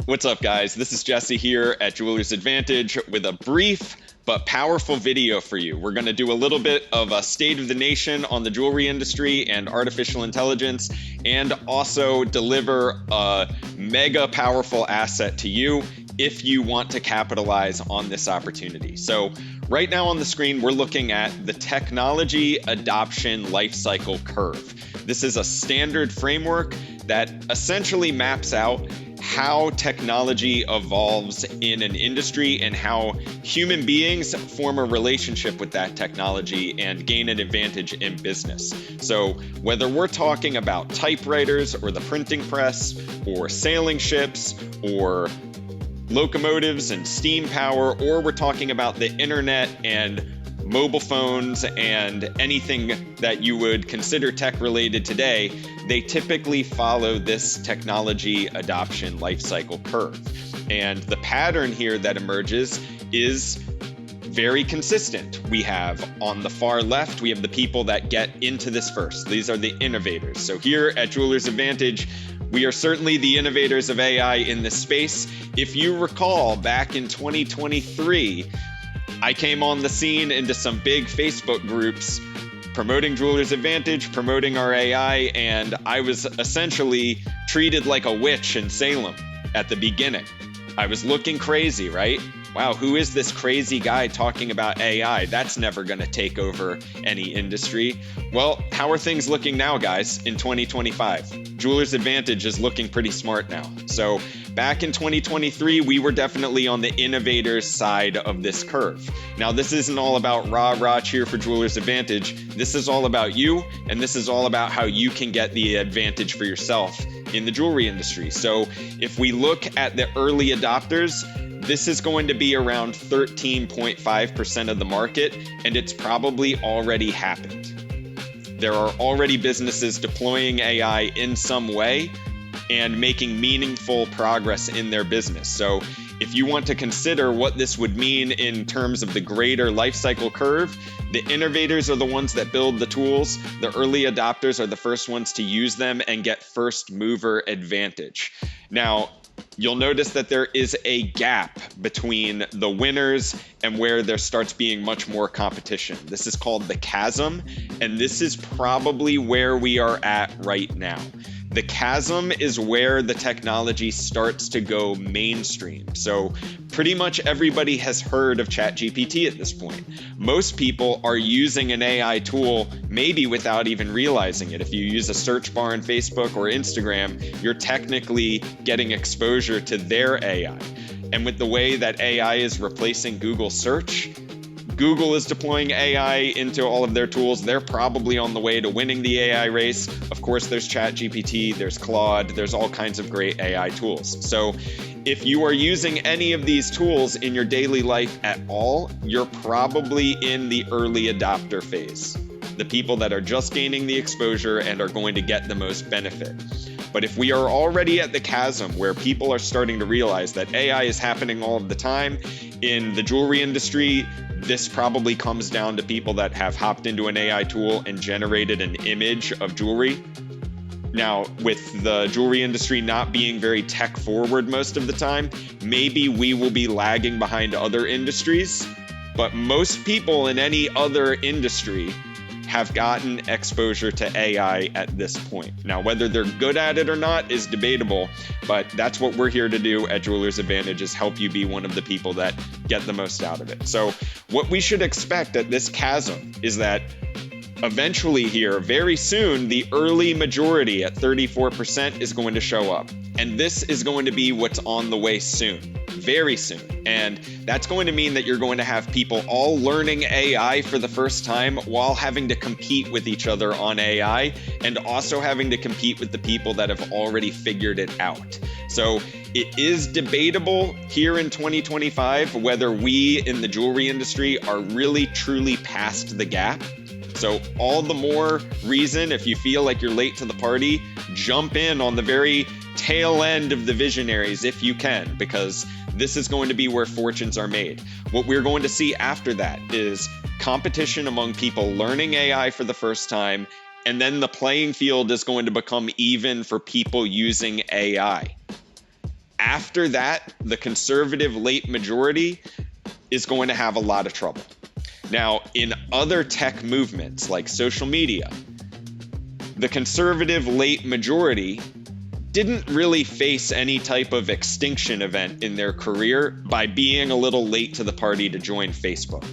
What's up, guys? This is Jesse here at Jeweler's Advantage with a brief but powerful video for you. We're going to do a little bit of a state of the nation on the jewelry industry and artificial intelligence, and also deliver a mega powerful asset to you if you want to capitalize on this opportunity. So right now on the screen, we're looking at the technology adoption lifecycle curve. This is a standard framework that essentially maps out how technology evolves in an industry and how human beings form a relationship with that technology and gain an advantage in business. So whether we're talking about typewriters or the printing press or sailing ships or locomotives and steam power, or we're talking about the internet and mobile phones and anything that you would consider tech related today, they typically follow this technology adoption lifecycle curve. And the pattern here that emerges is very consistent. We have on the far left, we have the people that get into this first. These are the innovators. So here at Jeweler's Advantage, we are certainly the innovators of AI in this space. If you recall, back in 2023, I came on the scene into some big Facebook groups promoting Jeweler's Advantage, promoting our AI, and I was essentially treated like a witch in Salem at the beginning. I was looking crazy, right? Wow, who is this crazy guy talking about AI? That's never going to take over any industry. Well, how are things looking now, guys, in 2025? Jeweler's Advantage is looking pretty smart now. So back in 2023, we were definitely on the innovators side of this curve. Now, this isn't all about rah-rah cheer for Jeweler's Advantage. This is all about you, and this is all about how you can get the advantage for yourself in the jewelry industry. So if we look at the early adopters, this is going to be around 13.5% of the market, and it's probably already happened. There are already businesses deploying AI in some way and making meaningful progress in their business. So if you want to consider what this would mean in terms of the greater lifecycle curve, the innovators are the ones that build the tools. The early adopters are the first ones to use them and get first mover advantage. Now, you'll notice that there is a gap between the winners and where there starts being much more competition. This is called the chasm, and this is probably where we are at right now. The chasm is where the technology starts to go mainstream. So pretty much everybody has heard of ChatGPT at this point. Most people are using an AI tool maybe without even realizing it. If you use a search bar on Facebook or Instagram, you're technically getting exposure to their AI. And with the way that AI is replacing Google search, Google is deploying AI into all of their tools. They're probably on the way to winning the AI race. Of course, there's ChatGPT, there's Claude, there's all kinds of great AI tools. So if you are using any of these tools in your daily life at all, you're probably in the early adopter phase. The people that are just gaining the exposure and are going to get the most benefit. But if we are already at the chasm where people are starting to realize that AI is happening all of the time in the jewelry industry, this probably comes down to people that have hopped into an AI tool and generated an image of jewelry. Now, with the jewelry industry not being very tech forward most of the time, maybe we will be lagging behind other industries, but most people in any other industry have gotten exposure to AI at this point. Now, whether they're good at it or not is debatable, but that's what we're here to do at Jeweler's Advantage, is help you be one of the people that get the most out of it. So what we should expect at this chasm is that eventually here, very soon, the early majority at 34% is going to show up. And this is going to be what's on the way soon, very soon. And that's going to mean that you're going to have people all learning AI for the first time while having to compete with each other on AI, and also having to compete with the people that have already figured it out. So it is debatable here in 2025 whether we in the jewelry industry are really truly past the gap. So all the more reason, if you feel like you're late to the party, jump in on the very tail end of the visionaries if you can, because this is going to be where fortunes are made. What we're going to see after that is competition among people learning AI for the first time, and then the playing field is going to become even for people using AI. After that, the conservative late majority is going to have a lot of trouble. Now, in other tech movements like social media, the conservative late majority didn't really face any type of extinction event in their career by being a little late to the party to join Facebook.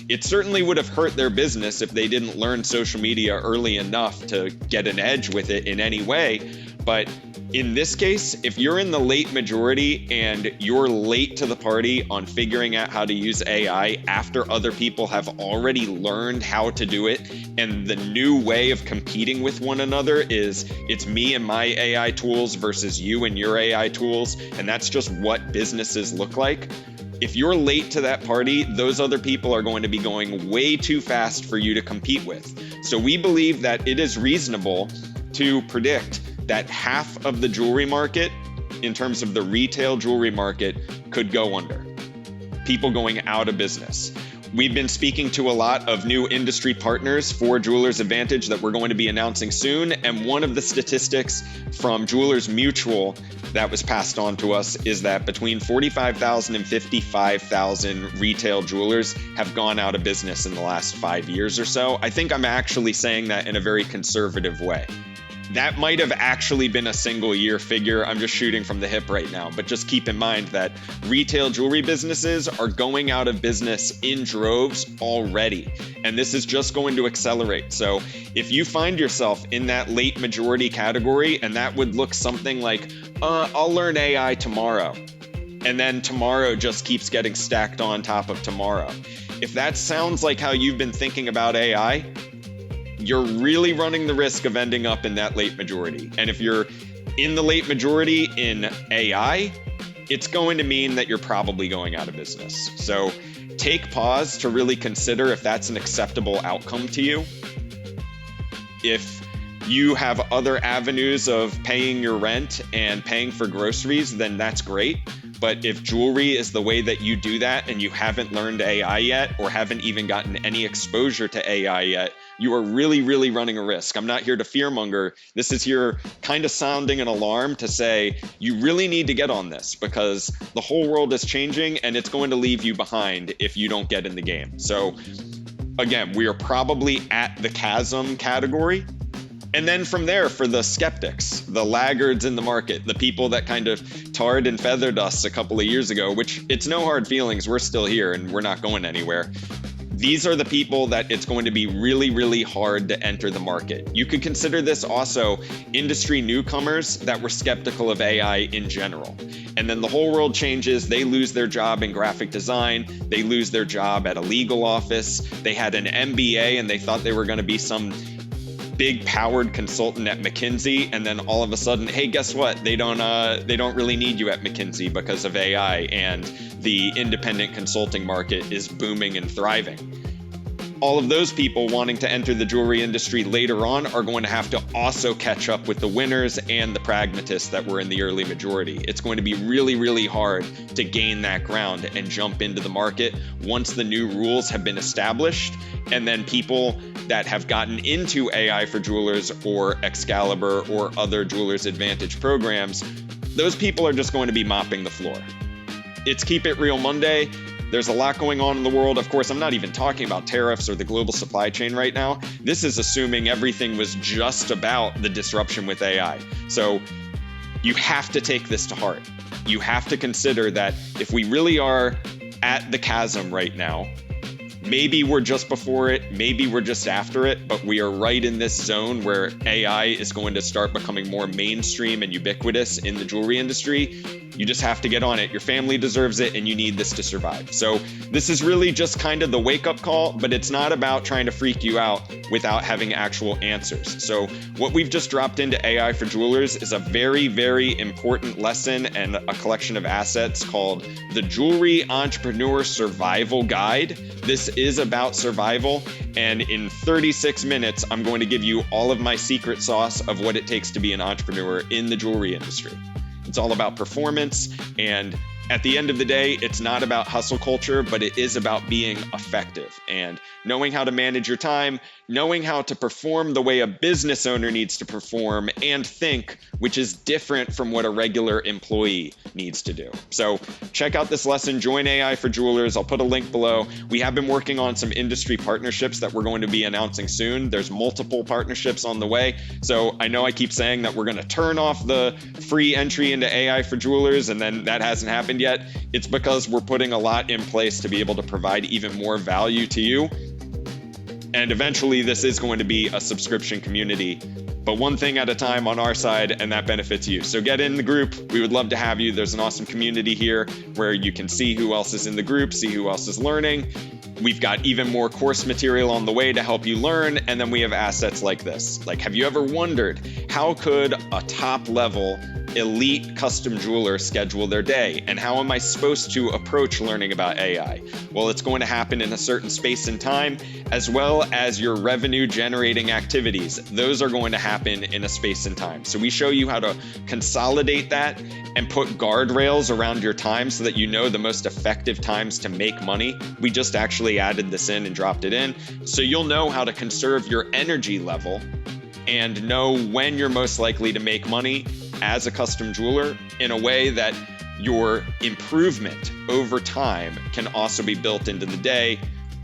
It certainly would have hurt their business if they didn't learn social media early enough to get an edge with it in any way. But in this case, if you're in the late majority and you're late to the party on figuring out how to use AI after other people have already learned how to do it, and the new way of competing with one another is it's me and my AI tools versus you and your AI tools, and that's just what businesses look like. If you're late to that party, those other people are going to be going way too fast for you to compete with. So we believe that it is reasonable to predict that half of the jewelry market, in terms of the retail jewelry market, could go under. People going out of business. We've been speaking to a lot of new industry partners for Jewelers Advantage that we're going to be announcing soon. And one of the statistics from Jewelers Mutual that was passed on to us is that between 45,000 and 55,000 retail jewelers have gone out of business in the last 5 years or so. I think I'm actually saying that in a very conservative way. That might have actually been a single year figure. I'm just shooting from the hip right now. But just keep in mind that retail jewelry businesses are going out of business in droves already. And this is just going to accelerate. So if you find yourself in that late majority category, and that would look something like, I'll learn AI tomorrow. And then tomorrow just keeps getting stacked on top of tomorrow. If that sounds like how you've been thinking about AI, you're really running the risk of ending up in that late majority. And if you're in the late majority in AI, it's going to mean that you're probably going out of business. So take pause to really consider if that's an acceptable outcome to you. If you have other avenues of paying your rent and paying for groceries, then that's great. But if jewelry is the way that you do that and you haven't learned AI yet or haven't even gotten any exposure to AI yet, you are really, really running a risk. I'm not here to fearmonger. This is here kind of sounding an alarm to say you really need to get on this because the whole world is changing and it's going to leave you behind if you don't get in the game. So again, we are probably at the chasm category. And then from there, for the skeptics, the laggards in the market, the people that kind of tarred and feathered us a couple of years ago, which it's no hard feelings, we're still here and we're not going anywhere. These are the people that it's going to be really, really hard to enter the market. You could consider this also industry newcomers that were skeptical of AI in general. And then the whole world changes. They lose their job in graphic design. They lose their job at a legal office. They had an MBA and they thought they were going to be some big powered consultant at McKinsey, and then all of a sudden, hey, guess what? They don't really need you at McKinsey because of AI, and the independent consulting market is booming and thriving. All of those people wanting to enter the jewelry industry later on are going to have to also catch up with the winners and the pragmatists that were in the early majority. It's going to be really, really hard to gain that ground and jump into the market once the new rules have been established. And then people that have gotten into AI for Jewelers or Excalibur or other Jewelers Advantage programs, those people are just going to be mopping the floor. It's Keep It Real Monday. There's a lot going on in the world. Of course, I'm not even talking about tariffs or the global supply chain right now. This is assuming everything was just about the disruption with AI. So you have to take this to heart. You have to consider that if we really are at the chasm right now, maybe we're just before it, maybe we're just after it, but we are right in this zone where AI is going to start becoming more mainstream and ubiquitous in the jewelry industry. You just have to get on it. Your family deserves it, and you need this to survive. So this is really just kind of the wake-up call, but it's not about trying to freak you out without having actual answers. So what we've just dropped into AI for Jewelers is a very, very important lesson and a collection of assets called the Jewelry Entrepreneur Survival Guide. This is about survival, and in 36 minutes, I'm going to give you all of my secret sauce of what it takes to be an entrepreneur in the jewelry industry. It's all about performance and At the end of the day, it's not about hustle culture, but it is about being effective and knowing how to manage your time, knowing how to perform the way a business owner needs to perform and think, which is different from what a regular employee needs to do. So check out this lesson, Join AI for Jewelers. I'll put a link below. We have been working on some industry partnerships that we're going to be announcing soon. There's multiple partnerships on the way. So I know I keep saying that we're going to turn off the free entry into AI for Jewelers, and then that hasn't happened yet. It's because we're putting a lot in place to be able to provide even more value to you. And eventually this is going to be a subscription community, but one thing at a time on our side, and that benefits you. So get in the group. We would love to have you. There's an awesome community here where you can see who else is in the group, see who else is learning. We've got even more course material on the way to help you learn. And then we have assets like this. Like, have you ever wondered how could a top level elite custom jeweler schedule their day? And how am I supposed to approach learning about AI? Well, it's going to happen in a certain space and time, as well as your revenue generating activities. Those are going to happen in a space and time. So we show you how to consolidate that and put guardrails around your time so that you know the most effective times to make money. We just actually added this in and dropped it in. So you'll know how to conserve your energy level and know when you're most likely to make money as a custom jeweler in a way that your improvement over time can also be built into the day.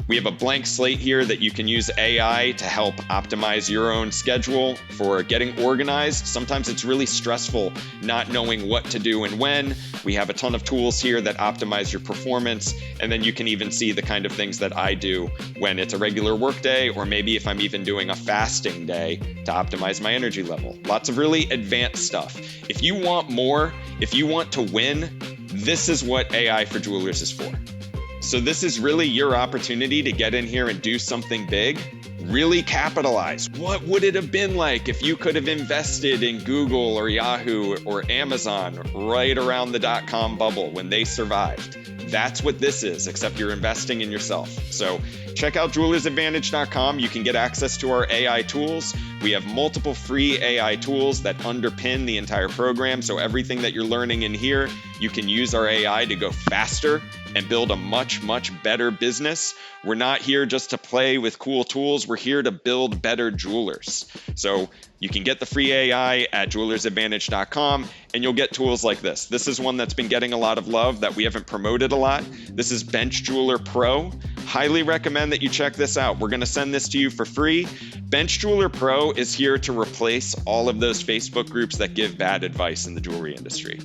We have a blank slate here that you can use AI to help optimize your own schedule for getting organized. Sometimes it's really stressful not knowing what to do and when. We have a ton of tools here that optimize your performance. And then you can even see the kind of things that I do when it's a regular work day, or maybe if I'm even doing a fasting day to optimize my energy level. Lots of really advanced stuff. If you want more, if you want to win, this is what AI for Jewelers is for. So this is really your opportunity to get in here and do something big, really capitalize. What would it have been like if you could have invested in Google or Yahoo or Amazon right around the dot-com bubble when they survived? That's what this is, except you're investing in yourself. So check out jewelersadvantage.com. You can get access to our AI tools. We have multiple free AI tools that underpin the entire program. So everything that you're learning in here, you can use our AI to go faster and build a much, much better business. We're not here just to play with cool tools. We're here to build better jewelers. So you can get the free AI at jewelersadvantage.com, and you'll get tools like this. This is one that's been getting a lot of love that we haven't promoted a lot. This is Bench Jeweler Pro. Highly recommend that you check this out. We're going to send this to you for free. Bench Jeweler Pro is here to replace all of those Facebook groups that give bad advice in the jewelry industry.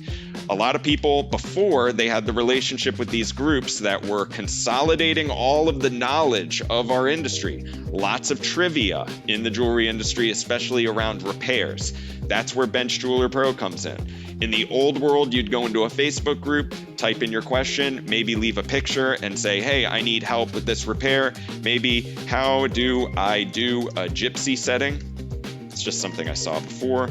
A lot of people before they had the relationship with these groups that were consolidating all of the knowledge of our industry. Lots of trivia in the jewelry industry, especially around repairs. That's where Bench Jeweler Pro comes in. In the old world, you'd go into a Facebook group, type in your question, maybe leave a picture and say, hey, I need help with this repair. Maybe, how do I do a gypsy setting? It's just something I saw before.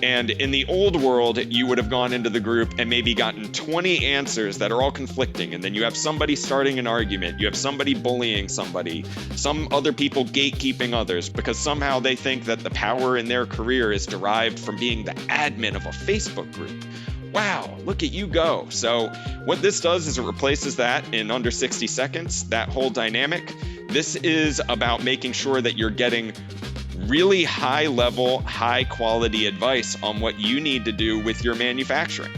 And in the old world, you would have gone into the group and maybe gotten 20 answers that are all conflicting. And then you have somebody starting an argument. You have somebody bullying somebody, some other people gatekeeping others because somehow they think that the power in their career is derived from being the admin of a Facebook group. Wow, look at you go. So what this does is it replaces that in under 60 seconds, that whole dynamic. This is about making sure that you're getting really high level, high quality advice on what you need to do with your manufacturing.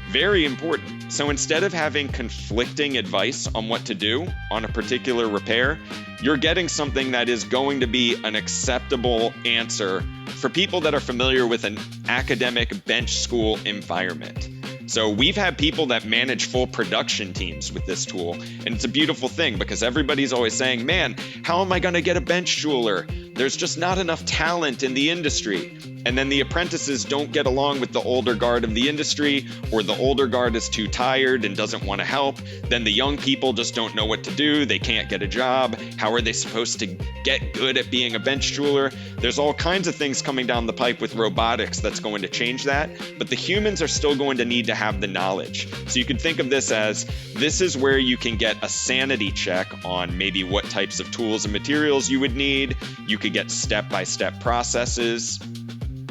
Very important. So instead of having conflicting advice on what to do on a particular repair, you're getting something that is going to be an acceptable answer for people that are familiar with an academic bench school environment. So we've had people that manage full production teams with this tool, and it's a beautiful thing because everybody's always saying, man, how am I going to get a bench jeweler? There's just not enough talent in the industry. And then the apprentices don't get along with the older guard of the industry, or the older guard is too tired and doesn't want to help. Then the young people just don't know what to do. They can't get a job. How are they supposed to get good at being a bench jeweler? There's all kinds of things coming down the pipe with robotics that's going to change that, but the humans are still going to need to have the knowledge. So you can think of this as, this is where you can get a sanity check on maybe what types of tools and materials you would need. You could get step-by-step processes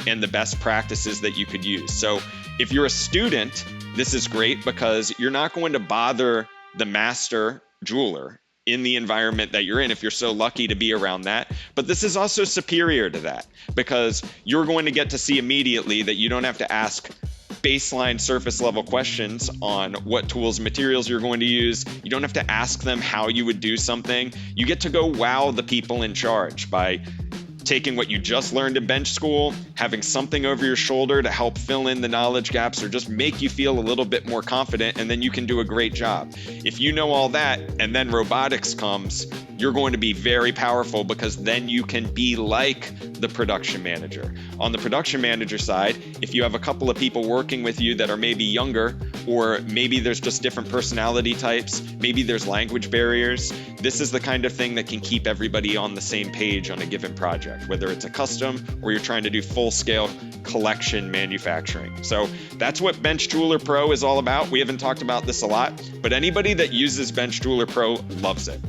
and the best practices that you could use. So If you're a student, this is great because you're not going to bother the master jeweler in the environment that you're in if you're so lucky to be around that. But this is also superior to that because you're going to get to see immediately that you don't have to ask baseline surface level questions on what tools and materials you're going to use. You don't have to ask them how you would do something. You get to go wow the people in charge by taking what you just learned in bench school, having something over your shoulder to help fill in the knowledge gaps or just make you feel a little bit more confident, and then you can do a great job. If you know all that and then robotics comes, you're going to be very powerful because then you can be like the production manager. On the production manager side, if you have a couple of people working with you that are maybe younger, or maybe there's just different personality types, maybe there's language barriers, this is the kind of thing that can keep everybody on the same page on a given project, whether it's a custom or you're trying to do full-scale collection manufacturing. So that's what Bench Jeweler Pro is all about. We haven't talked about this a lot, but anybody that uses Bench Jeweler Pro loves it.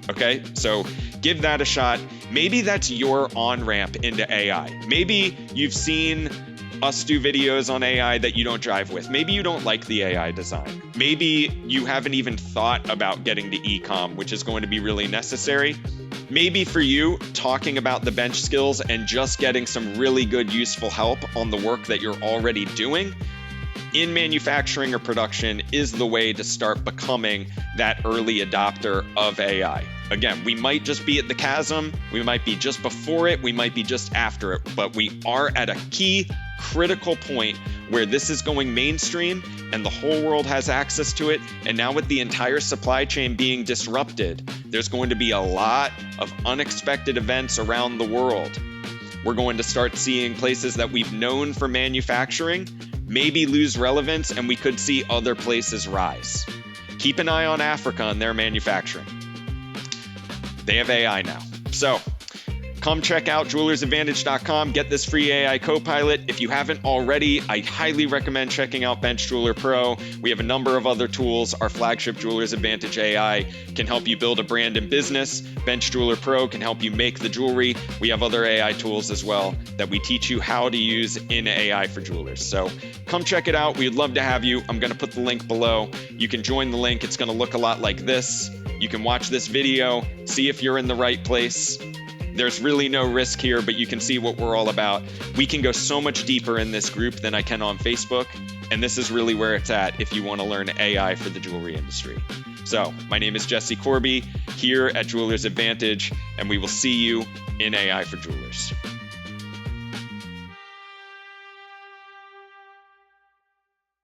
Okay, so give that a shot. Maybe that's your on-ramp into AI. Maybe you've seen us do videos on AI that you don't drive with. Maybe you don't like the AI design. Maybe you haven't even thought about getting to e-com, which is going to be really necessary. Maybe for you, talking about the bench skills and just getting some really good, useful help on the work that you're already doing in manufacturing or production is the way to start becoming that early adopter of AI. Again, we might just be at the chasm, we might be just before it, we might be just after it, but we are at a key critical point where this is going mainstream and the whole world has access to it. And now with the entire supply chain being disrupted, there's going to be a lot of unexpected events around the world. We're going to start seeing places that we've known for manufacturing maybe lose relevance, and we could see other places rise. Keep an eye on Africa and their manufacturing. They have AI now. So come check out jewelersadvantage.com. Get this free AI Copilot. If you haven't already, I highly recommend checking out Bench Jeweler Pro. We have a number of other tools. Our flagship Jewelers Advantage AI can help you build a brand and business. Bench Jeweler Pro can help you make the jewelry. We have other AI tools as well that we teach you how to use in AI for jewelers. So come check it out. We'd love to have you. I'm going to put the link below. You can join the link. It's going to look a lot like this. You can watch this video, see if you're in the right place. There's really no risk here, but you can see what we're all about. We can go so much deeper in this group than I can on Facebook, and this is really where it's at if you want to learn AI for the jewelry industry. So my name is Jesse Corby here at Jewelers Advantage, and we will see you in AI for Jewelers.